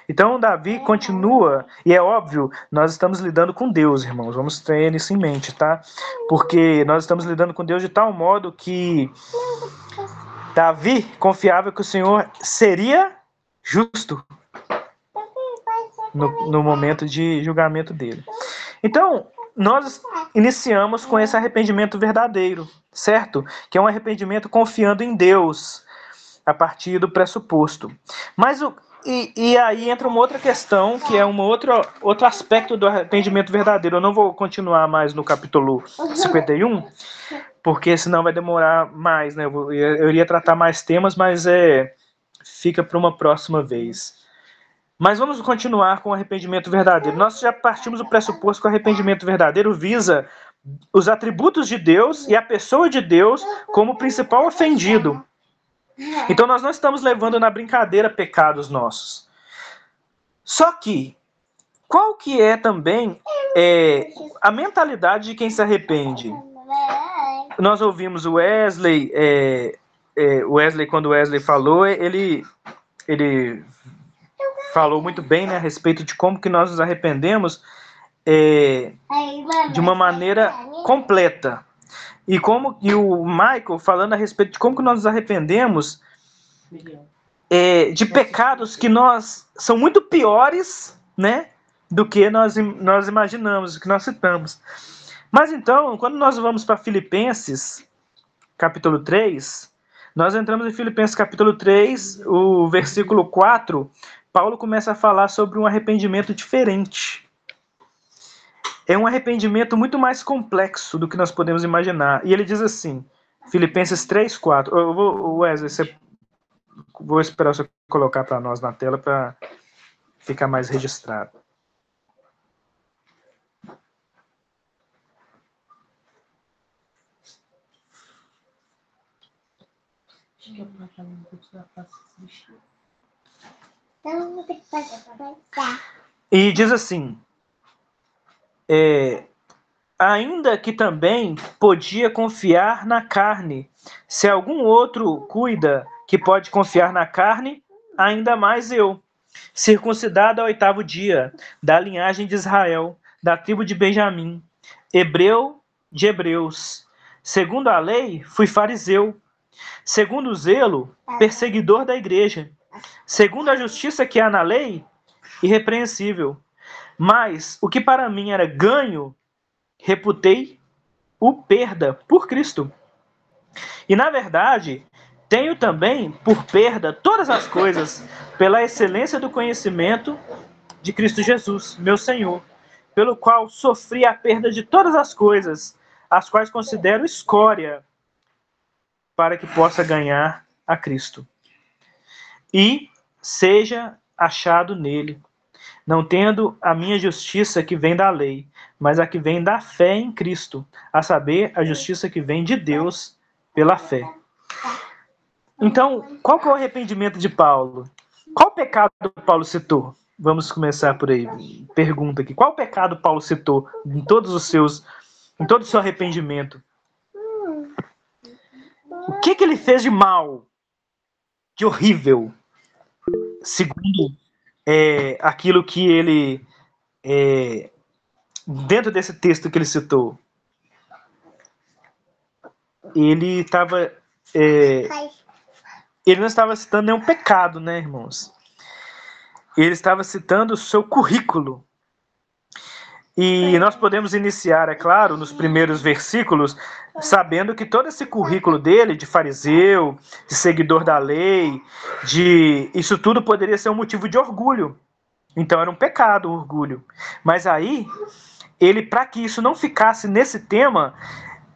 Então Davi continua, e é óbvio, nós estamos lidando com Deus, irmãos, vamos ter isso em mente, tá? Porque nós estamos lidando com Deus de tal modo que Davi confiava que o Senhor seria justo no momento de julgamento dele. Então, nós iniciamos com esse arrependimento verdadeiro, certo? Que é um arrependimento confiando em Deus, a partir do pressuposto. Mas E aí entra uma outra questão, que é outro aspecto do arrependimento verdadeiro. Eu não vou continuar mais no capítulo 51, porque senão vai demorar mais, né? Eu iria tratar mais temas, mas fica para uma próxima vez. Mas vamos continuar com o arrependimento verdadeiro. Nós já partimos do pressuposto que o arrependimento verdadeiro visa os atributos de Deus e a pessoa de Deus como principal ofendido. Então nós não estamos levando na brincadeira pecados nossos. Só que, qual que é também a mentalidade de quem se arrepende? Nós ouvimos o Wesley, quando o Wesley falou, ele falou muito bem, né, a respeito de como que nós nos arrependemos de uma maneira completa. E o Michael falando a respeito de como que nós nos arrependemos de pecados que são muito piores, né, do que nós imaginamos, do que nós citamos. Mas então, quando nós vamos para Filipenses, capítulo 3, nós entramos em Filipenses capítulo 3, o versículo 4, Paulo começa a falar sobre um arrependimento diferente. é um arrependimento muito mais complexo do que nós podemos imaginar. E ele diz assim, Filipenses 3:4. Wesley, vou esperar você colocar para nós na tela para ficar mais registrado. E diz assim, ainda que também podia confiar na carne. Se algum outro cuida que pode confiar na carne, ainda mais eu. Circuncidado ao 8º dia, da linhagem de Israel, da tribo de Benjamim, hebreu de hebreus. Segundo a lei, fui fariseu. Segundo o zelo, perseguidor da igreja. Segundo a justiça que há na lei, irrepreensível. Mas o que para mim era ganho, reputei o perda por Cristo. E na verdade, tenho também por perda todas as coisas, pela excelência do conhecimento de Cristo Jesus, meu Senhor, pelo qual sofri a perda de todas as coisas, as quais considero escória, para que possa ganhar a Cristo. E seja achado nele, não tendo a minha justiça que vem da lei, mas a que vem da fé em Cristo, a saber, a justiça que vem de Deus pela fé. Então, qual que é o arrependimento de Paulo? Qual pecado Paulo citou? Vamos começar por aí. Pergunta aqui. Qual pecado Paulo citou em todo o seu arrependimento? O que ele fez de mal, de horrível, segundo aquilo que ele, dentro desse texto que ele citou? Ele não estava citando nenhum pecado, né, irmãos? Ele estava citando o seu currículo. E nós podemos iniciar, é claro, nos primeiros versículos, sabendo que todo esse currículo dele, de fariseu, de seguidor da lei, isso tudo poderia ser um motivo de orgulho. Então era um pecado o orgulho. Mas aí, para que isso não ficasse nesse tema,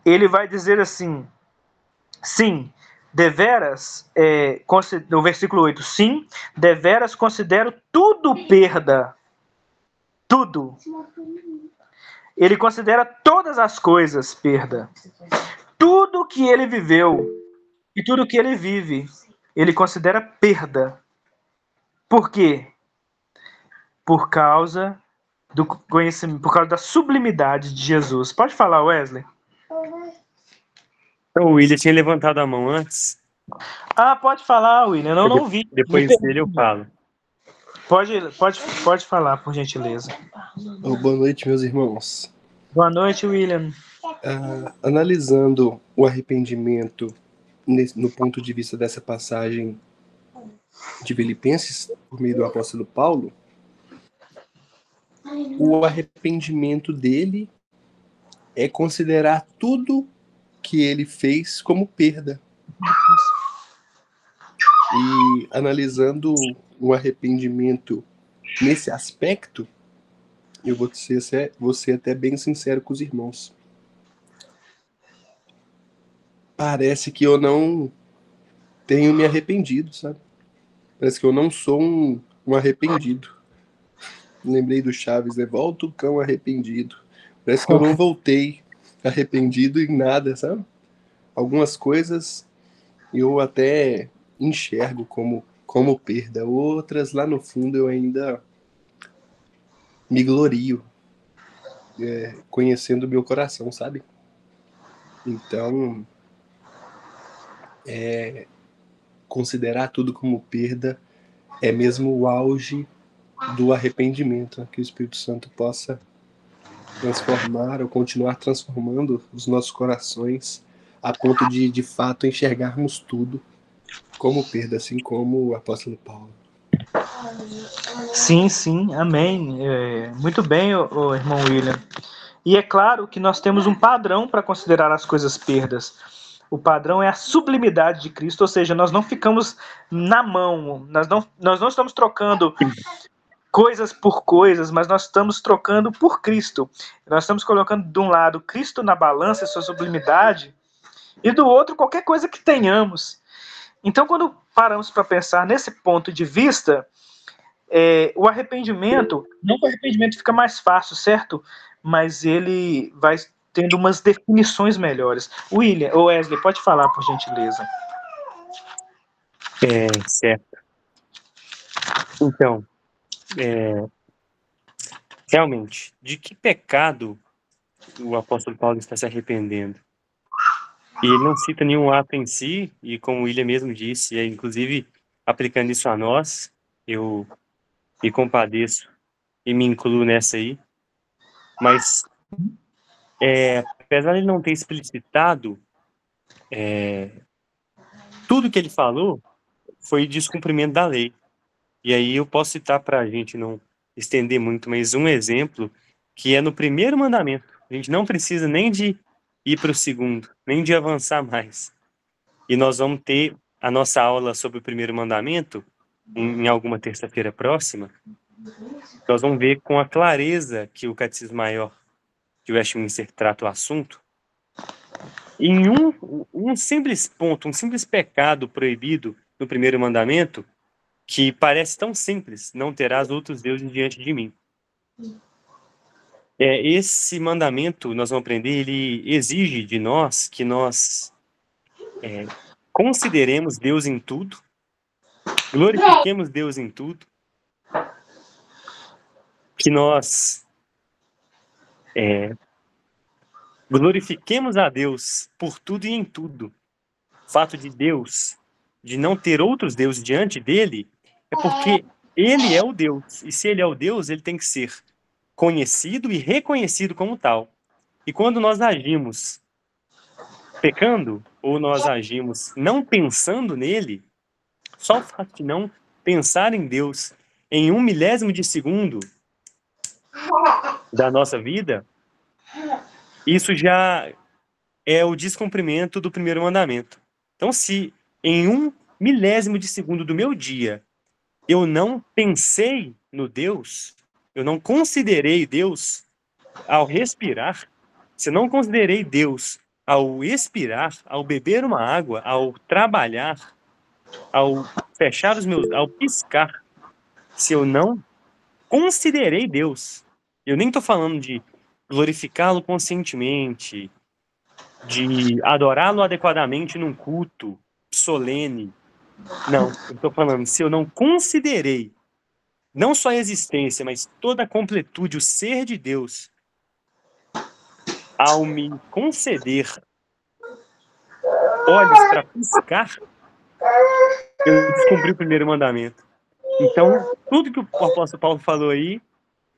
ele vai dizer assim, sim, deveras, no versículo 8, sim, deveras considero tudo perda. Tudo. Ele considera todas as coisas perda. Tudo que ele viveu e tudo que ele vive, ele considera perda. Por quê? Por causa do conhecimento, por causa da sublimidade de Jesus. Pode falar, Wesley? Então, o William tinha levantado a mão antes. Pode falar, William. Eu não vi. Depois dele eu falo. Pode falar, por gentileza. Boa noite, meus irmãos. Boa noite, William. Analisando o arrependimento no ponto de vista dessa passagem de Filipenses, por meio do apóstolo Paulo, o arrependimento dele é considerar tudo que ele fez como perda. E analisando o arrependimento nesse aspecto, eu vou ser até bem sincero com os irmãos. Parece que eu não tenho me arrependido, sabe? Parece que eu não sou um arrependido. Lembrei do Chaves, né? Volta o cão arrependido. Parece que eu não voltei arrependido em nada, sabe? Algumas coisas eu até enxergo como perda. Outras, lá no fundo, eu ainda me glorio, conhecendo o meu coração, sabe? Então, considerar tudo como perda é mesmo o auge do arrependimento, né? Que o Espírito Santo possa transformar ou continuar transformando os nossos corações a ponto de fato enxergarmos tudo como perda, assim como o apóstolo Paulo. Sim, amém. Muito bem, o irmão William. E é claro que nós temos um padrão para considerar as coisas perdas. O padrão é a sublimidade de Cristo, ou seja, nós não ficamos na mão, nós não estamos trocando coisas por coisas, mas nós estamos trocando por Cristo. Nós estamos colocando de um lado Cristo na balança, sua sublimidade, e do outro qualquer coisa que tenhamos. Então, quando paramos para pensar nesse ponto de vista, o arrependimento, não que o arrependimento fica mais fácil, certo? Mas ele vai tendo umas definições melhores. William, ou Wesley, pode falar, por gentileza. Certo. Então, realmente, de que pecado o apóstolo Paulo está se arrependendo? E ele não cita nenhum ato em si, e como o William mesmo disse, inclusive aplicando isso a nós, eu me compadeço e me incluo nessa aí. Mas, apesar de ele não ter explicitado, tudo que ele falou foi descumprimento da lei. E aí eu posso citar para a gente não estender muito, mas um exemplo que é no primeiro mandamento. A gente não precisa nem de ir para o segundo, nem de avançar mais. E nós vamos ter a nossa aula sobre o primeiro mandamento em alguma terça-feira próxima. Nós vamos ver com a clareza que o Catecismo Maior de Westminster trata o assunto. Em um simples ponto, um simples pecado proibido no primeiro mandamento, que parece tão simples: não terás outros deuses diante de mim. Esse mandamento, nós vamos aprender, ele exige de nós que nós consideremos Deus em tudo, glorifiquemos Deus em tudo, que nós glorifiquemos a Deus por tudo e em tudo. O fato de Deus, de não ter outros deuses diante dele, é porque ele é o Deus. E se ele é o Deus, ele tem que ser conhecido e reconhecido como tal. E quando nós agimos pecando, ou nós agimos não pensando nele, só o fato de não pensar em Deus em 1 milésimo de segundo da nossa vida, isso já é o descumprimento do primeiro mandamento. Então, se em 1 milésimo de segundo do meu dia eu não pensei no Deus, eu não considerei Deus ao respirar, se eu não considerei Deus ao expirar, ao beber uma água, ao trabalhar, ao fechar os meus, ao piscar, se eu não considerei Deus, eu nem estou falando de glorificá-lo conscientemente, de adorá-lo adequadamente num culto solene. Não, eu estou falando, se eu não considerei não só a existência, mas toda a completude, o ser de Deus, ao me conceder olhos para piscar, eu descumpri o primeiro mandamento. Então, tudo que o apóstolo Paulo falou aí,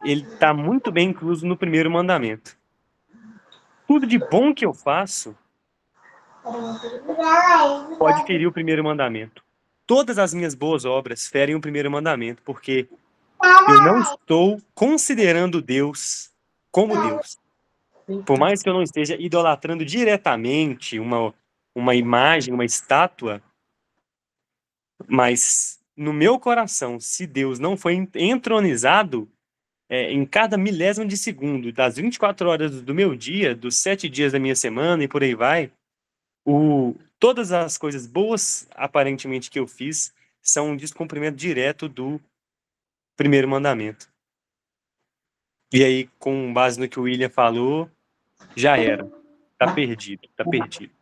ele está muito bem incluso no primeiro mandamento. Tudo de bom que eu faço pode ferir o primeiro mandamento. Todas as minhas boas obras ferem o primeiro mandamento, porque eu não estou considerando Deus como Deus. Por mais que eu não esteja idolatrando diretamente uma imagem, uma estátua, mas no meu coração, se Deus não foi entronizado em cada milésimo de segundo, das 24 horas do meu dia, dos 7 dias da minha semana e por aí vai, todas as coisas boas, aparentemente, que eu fiz, são um descumprimento direto do primeiro mandamento. E aí, com base no que o William falou, já era. Tá perdido, tá perdido.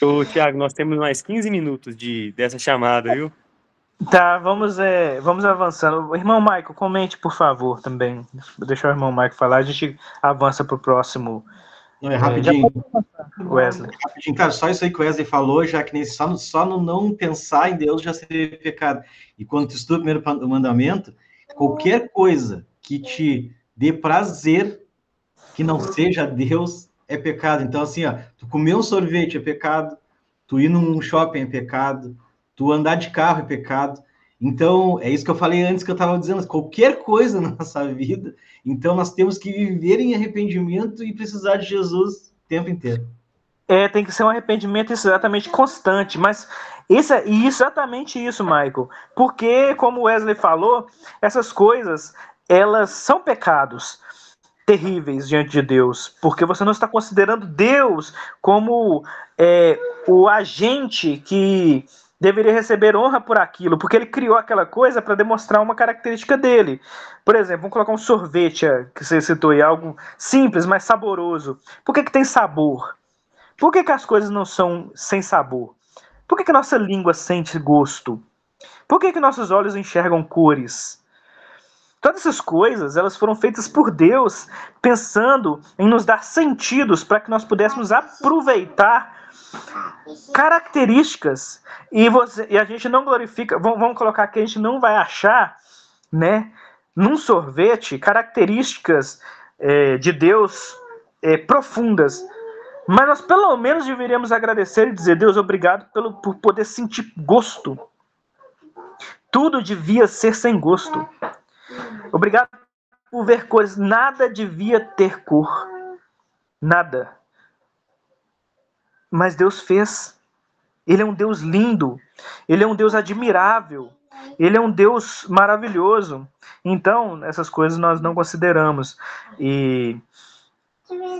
Ô, Thiago, nós temos mais 15 minutos dessa chamada, viu? Tá, vamos avançando. Irmão Maico, comente, por favor, também. Deixa o irmão Maico falar, a gente avança para o próximo. Rapidinho. Wesley. Rapidinho, cara, só isso aí que o Wesley falou, já que só no não pensar em Deus já seria pecado. E quando tu estuda o primeiro mandamento, qualquer coisa que te dê prazer que não seja Deus é pecado. Então, assim, ó, tu comer um sorvete é pecado, tu ir num shopping é pecado, tu andar de carro é pecado. Então, é isso que eu falei antes que eu estava dizendo, qualquer coisa na nossa vida, então nós temos que viver em arrependimento e precisar de Jesus o tempo inteiro. Tem que ser um arrependimento exatamente constante, mas Exatamente isso, Michael. Porque, como o Wesley falou, essas coisas, elas são pecados terríveis diante de Deus, porque você não está considerando Deus como o agente que deveria receber honra por aquilo, porque ele criou aquela coisa para demonstrar uma característica dele. Por exemplo, vamos colocar um sorvete, que você citou aí, algo simples, mas saboroso. Por que tem sabor? Por que as coisas não são sem sabor? Por que nossa língua sente gosto? Por que nossos olhos enxergam cores? Todas essas coisas, elas foram feitas por Deus, pensando em nos dar sentidos para que nós pudéssemos aproveitar características. E a gente não glorifica, vamos colocar que a gente não vai achar, né, num sorvete, características de Deus profundas. Mas nós pelo menos deveríamos agradecer e dizer: Deus, obrigado por poder sentir gosto. Tudo devia ser sem gosto. Obrigado por ver cores. Nada devia ter cor. Nada. Mas Deus fez. Ele é um Deus lindo. Ele é um Deus admirável. Ele é um Deus maravilhoso. Então, essas coisas nós não consideramos.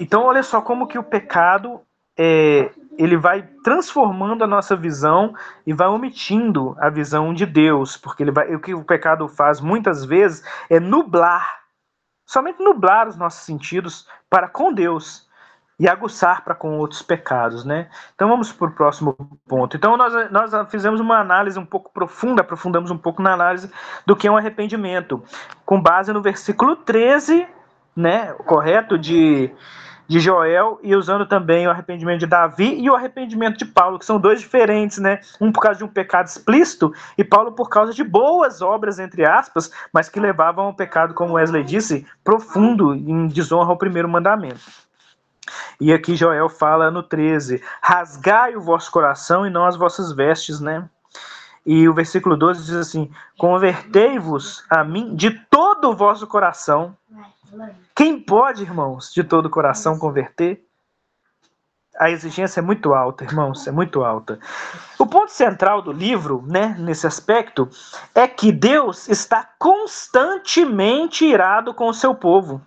Então, olha só como que o pecado ele vai transformando a nossa visão e vai omitindo a visão de Deus, porque o que o pecado faz muitas vezes é somente nublar os nossos sentidos para com Deus e aguçar para com outros pecados, né? Então vamos para o próximo ponto. Então nós fizemos uma análise um pouco profunda, aprofundamos um pouco na análise do que é um arrependimento, com base no versículo 13, né, correto, de Joel, e usando também o arrependimento de Davi e o arrependimento de Paulo, que são dois diferentes, né? Um por causa de um pecado explícito e Paulo por causa de boas obras, entre aspas, mas que levavam ao pecado, como Wesley disse, profundo, em desonra ao primeiro mandamento. E aqui Joel fala no 13: rasgai o vosso coração e não as vossas vestes, né? E o versículo 12 diz assim: convertei-vos a mim de todo o vosso coração. Quem pode, irmãos, de todo o coração converter? A exigência é muito alta, irmãos, é muito alta. O ponto central do livro, né, nesse aspecto, é que Deus está constantemente irado com o seu povo.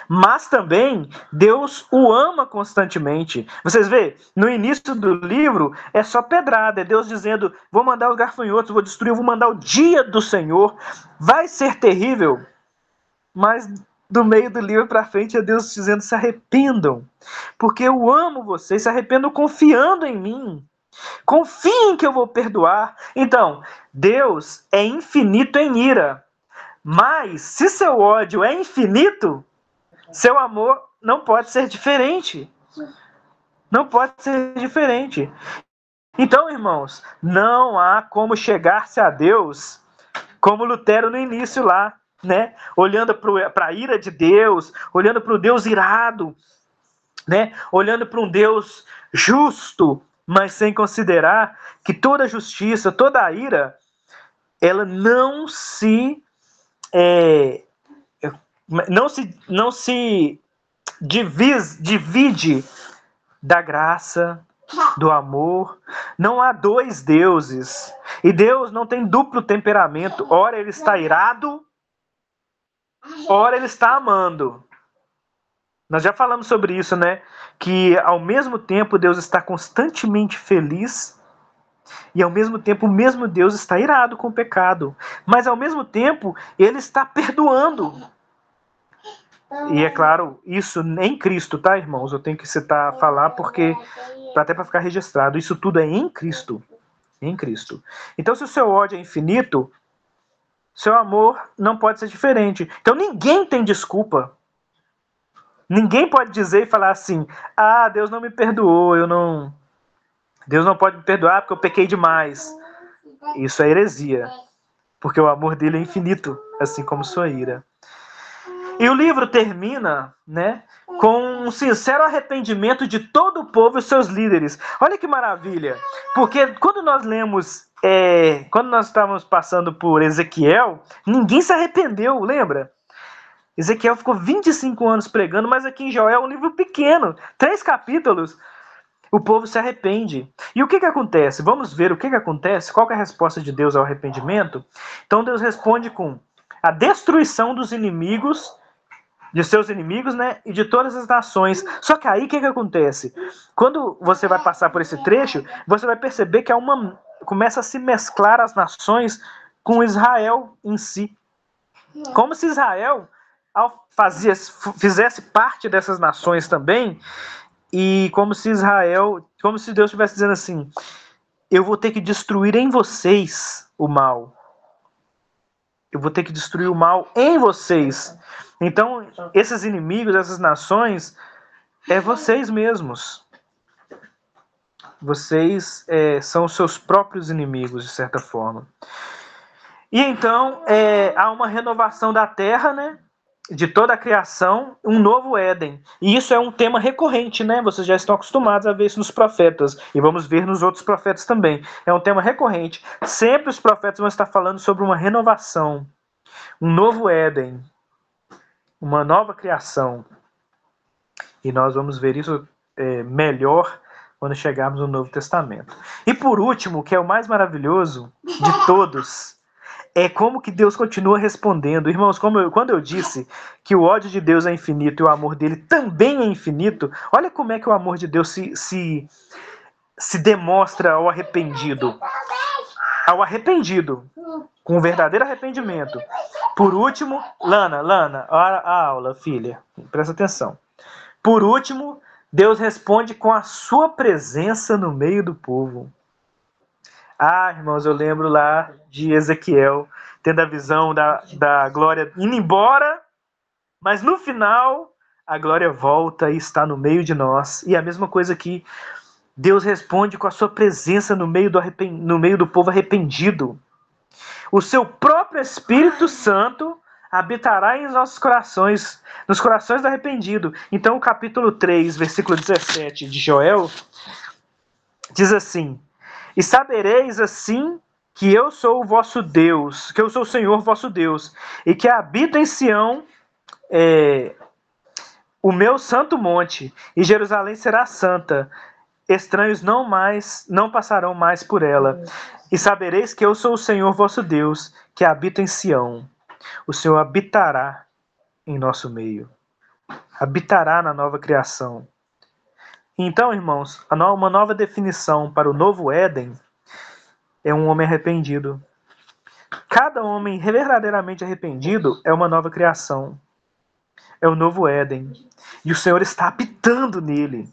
Mas também Deus o ama constantemente. Vocês veem, no início do livro é só pedrada, é Deus dizendo: vou mandar os gafanhotos, vou destruir, vou mandar o dia do Senhor, vai ser terrível. Mas do meio do livro para frente é Deus dizendo: se arrependam, porque eu amo vocês, se arrependam confiando em mim. Confiem que eu vou perdoar. Então, Deus é infinito em ira, mas se seu ódio é infinito, seu amor não pode ser diferente. Não pode ser diferente. Então, irmãos, não há como chegar-se a Deus como Lutero no início lá, né? Olhando para a ira de Deus, olhando para o Deus irado, né? Olhando para um Deus justo, mas sem considerar que toda justiça, toda a ira, ela não se divide da graça, do amor. Não há dois deuses. E Deus não tem duplo temperamento. Ora ele está irado, ora ele está amando. Nós já falamos sobre isso, né? Que ao mesmo tempo Deus está constantemente feliz e ao mesmo tempo o mesmo Deus está irado com o pecado. Mas ao mesmo tempo ele está perdoando. E é claro, isso em Cristo, tá, irmãos? Eu tenho que falar porque até para ficar registrado, isso tudo é em Cristo. Em Cristo. Então, se o seu ódio é infinito, seu amor não pode ser diferente. Então, ninguém tem desculpa. Ninguém pode dizer e falar assim: ah, Deus não me perdoou, Deus não pode me perdoar porque eu pequei demais. Isso é heresia. Porque o amor dele é infinito, assim como sua ira. E o livro termina, né, com um sincero arrependimento de todo o povo e seus líderes. Olha que maravilha! Porque quando nós lemos, quando nós estávamos passando por Ezequiel, ninguém se arrependeu, lembra? Ezequiel ficou 25 anos pregando, mas aqui em Joel é um livro pequeno, 3 capítulos. O povo se arrepende. E o que acontece? Vamos ver o que acontece. Qual que é a resposta de Deus ao arrependimento? Então Deus responde com a destruição dos inimigos, de seus inimigos, né? E de todas as nações. Só que aí o que acontece? Quando você vai passar por esse trecho, você vai perceber que começa a se mesclar as nações com Israel em si. Como se Israel fizesse parte dessas nações também, e como se Deus estivesse dizendo assim: eu vou ter que destruir em vocês o mal. Eu vou ter que destruir o mal em vocês. Então, esses inimigos, essas nações, é vocês mesmos. Vocês são os seus próprios inimigos, de certa forma. E então, há uma renovação da terra, né? De toda a criação, um novo Éden. E isso é um tema recorrente, né? Vocês já estão acostumados a ver isso nos profetas. E vamos ver nos outros profetas também. É um tema recorrente. Sempre os profetas vão estar falando sobre uma renovação. Um novo Éden. Uma nova criação. E nós vamos ver isso melhor quando chegarmos no Novo Testamento. E por último, que é o mais maravilhoso de todos, é como que Deus continua respondendo. Irmãos, quando eu disse que o ódio de Deus é infinito e o amor dele também é infinito, olha como é que o amor de Deus se demonstra ao arrependido. Ao arrependido, com um verdadeiro arrependimento. Por último, Lana, a aula, filha, presta atenção. Por último, Deus responde com a sua presença no meio do povo. Ah, irmãos, eu lembro lá de Ezequiel tendo a visão da glória indo embora, mas no final a glória volta e está no meio de nós. E a mesma coisa aqui, Deus responde com a sua presença no meio do povo arrependido. O seu próprio Espírito Santo habitará em nossos corações, nos corações do arrependido. Então o capítulo 3, versículo 17 de Joel, diz assim: e sabereis assim que eu sou o vosso Deus, que eu sou o Senhor vosso Deus, e que habito em Sião o meu santo monte, e Jerusalém será santa. Estranhos não passarão mais por ela. E sabereis que eu sou o Senhor vosso Deus, que habito em Sião. O Senhor habitará em nosso meio. Habitará na nova criação. Então, irmãos, uma nova definição para o novo Éden é um homem arrependido. Cada homem verdadeiramente arrependido é uma nova criação. É o novo Éden. E o Senhor está habitando nele.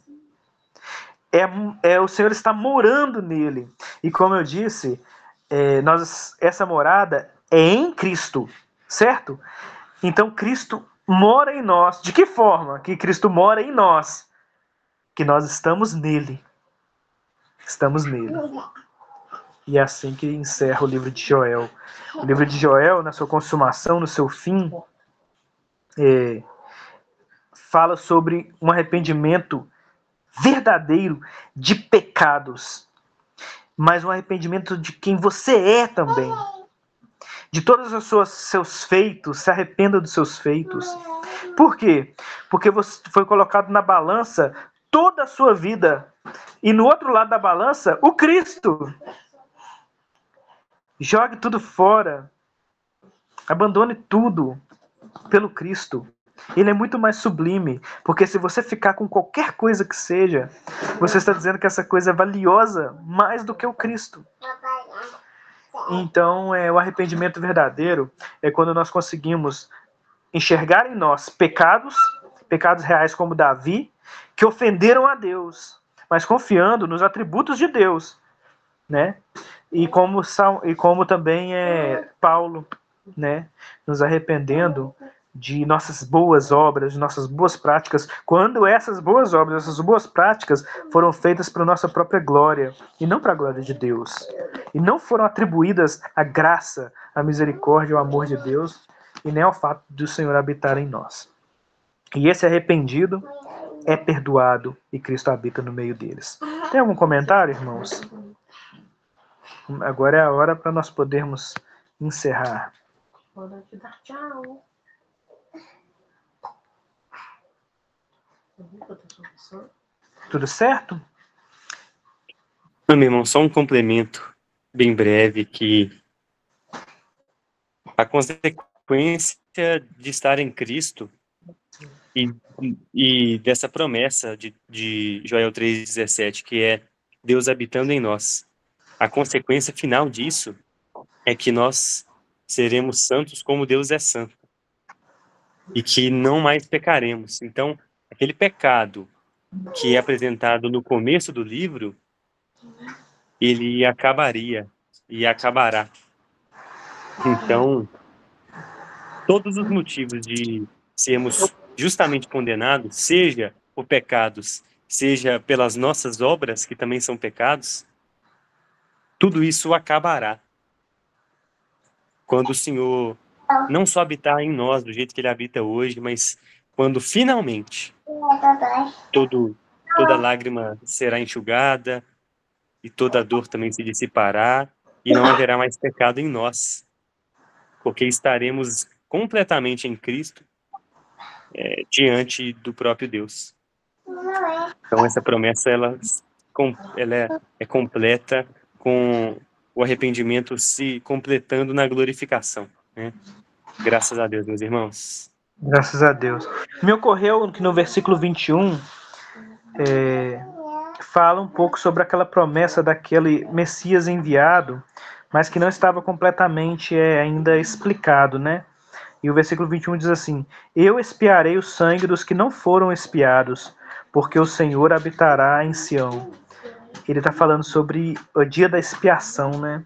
O Senhor está morando nele. E como eu disse, essa morada é em Cristo, certo? Então Cristo mora em nós. De que forma que Cristo mora em nós? Que nós estamos nele. Estamos nele. E é assim que encerra o livro de Joel. O livro de Joel, na sua consumação, no seu fim, fala sobre um arrependimento verdadeiro de pecados, mas um arrependimento de quem você é também. De todos os seus feitos, se arrependa dos seus feitos. Por quê? Porque você foi colocado na balança toda a sua vida. E no outro lado da balança, o Cristo. Jogue tudo fora. Abandone tudo pelo Cristo. Ele é muito mais sublime, porque se você ficar com qualquer coisa que seja, você está dizendo que essa coisa é valiosa mais do que o Cristo. Então, o arrependimento verdadeiro é quando nós conseguimos enxergar em nós pecados reais como Davi, que ofenderam a Deus, mas confiando nos atributos de Deus, né? E como também Paulo, né? Nos arrependendo de nossas boas obras, de nossas boas práticas, quando essas boas obras, essas boas práticas foram feitas para a nossa própria glória, e não para a glória de Deus. E não foram atribuídas a graça, a misericórdia, o amor de Deus, e nem ao fato do Senhor habitar em nós. E esse arrependido é perdoado, e Cristo habita no meio deles. Tem algum comentário, irmãos? Agora é a hora para nós podermos encerrar. Hora de dar tchau. Tudo certo? Não, meu irmão, só um complemento bem breve, que a consequência de estar em Cristo e dessa promessa de Joel 3,17, que é Deus habitando em nós, a consequência final disso é que nós seremos santos como Deus é santo, e que não mais pecaremos. Então, aquele pecado que é apresentado no começo do livro, ele acabaria e acabará. Então, todos os motivos de sermos justamente condenados, seja por pecados, seja pelas nossas obras, que também são pecados, tudo isso acabará quando o Senhor não só habitar em nós do jeito que Ele habita hoje, mas quando finalmente toda lágrima será enxugada e toda dor também se dissipará e não haverá mais pecado em nós, porque estaremos completamente em Cristo, diante do próprio Deus. Então essa promessa ela é completa, com o arrependimento se completando na glorificação, né? Graças a Deus, meus irmãos. Graças a Deus. Me ocorreu que no versículo 21 fala um pouco sobre aquela promessa daquele Messias enviado, mas que não estava completamente ainda explicado, né? E o versículo 21 diz assim: Eu expiarei o sangue dos que não foram expiados, porque o Senhor habitará em Sião. Ele está falando sobre o dia da expiação, né?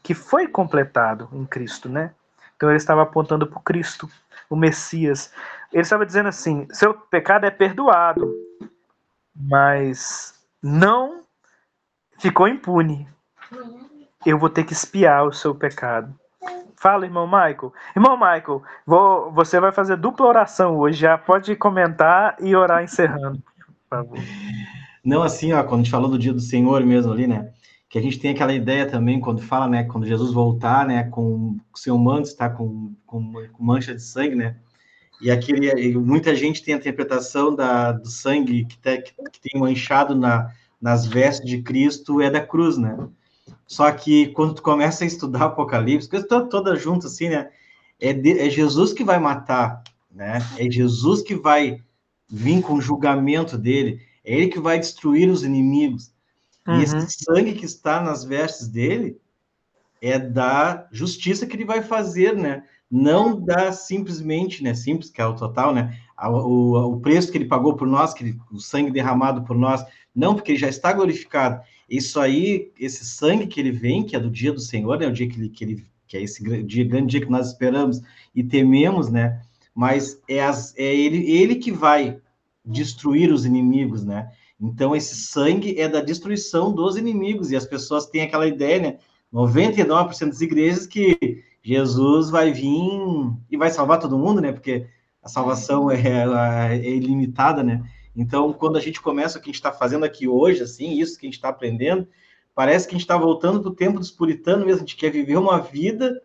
Que foi completado em Cristo, né? Então ele estava apontando para o Cristo, o Messias. Ele estava dizendo assim: seu pecado é perdoado, mas não ficou impune. Eu vou ter que expiar o seu pecado. Fala, irmão Michael. Irmão Michael, você vai fazer dupla oração hoje. Já pode comentar e orar encerrando, por favor. Não, assim, ó, quando a gente falou do dia do Senhor mesmo ali, né? Que a gente tem aquela ideia também, quando fala, né? Quando Jesus voltar, né? Com o seu manto, está com mancha de sangue, né? E muita gente tem a interpretação do sangue que tem manchado nas vestes de Cristo é da cruz, né? Só que quando tu começa a estudar Apocalipse, que toda junto assim, né? É Jesus que vai matar, né? É Jesus que vai vir com o julgamento dele. É ele que vai destruir os inimigos. E esse sangue que está nas vestes dele é da justiça que ele vai fazer, né? Não dá simplesmente, né? Simples, que é o total, né? O preço que ele pagou por nós, o sangue derramado por nós, não, porque ele já está glorificado. Isso aí, esse sangue que ele vem, que é do dia do Senhor, né? O dia que é esse grande dia que nós esperamos e tememos, né? Mas é ele que vai destruir os inimigos, né? Então, esse sangue é da destruição dos inimigos, e as pessoas têm aquela ideia, né? 99% das igrejas que Jesus vai vir e vai salvar todo mundo, né? Porque a salvação é ilimitada, né? Então, quando a gente começa o que a gente está fazendo aqui hoje, assim, isso que a gente está aprendendo, parece que a gente está voltando para o tempo dos puritanos mesmo. A gente quer viver uma vida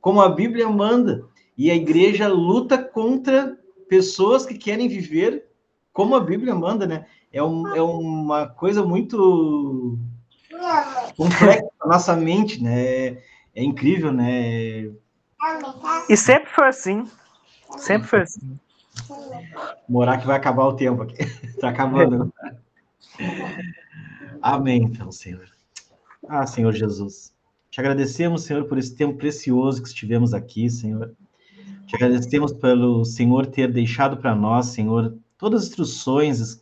como a Bíblia manda. E a igreja luta contra pessoas que querem viver como a Bíblia manda, né? É uma coisa muito complexa a nossa mente, né? É incrível, né? E sempre foi assim. Sempre foi assim. Morar que vai acabar o tempo aqui. Está acabando. Amém, então, Senhor. Ah, Senhor Jesus. Te agradecemos, Senhor, por esse tempo precioso que estivemos aqui, Senhor. Te agradecemos pelo Senhor ter deixado para nós, Senhor, todas as instruções escritas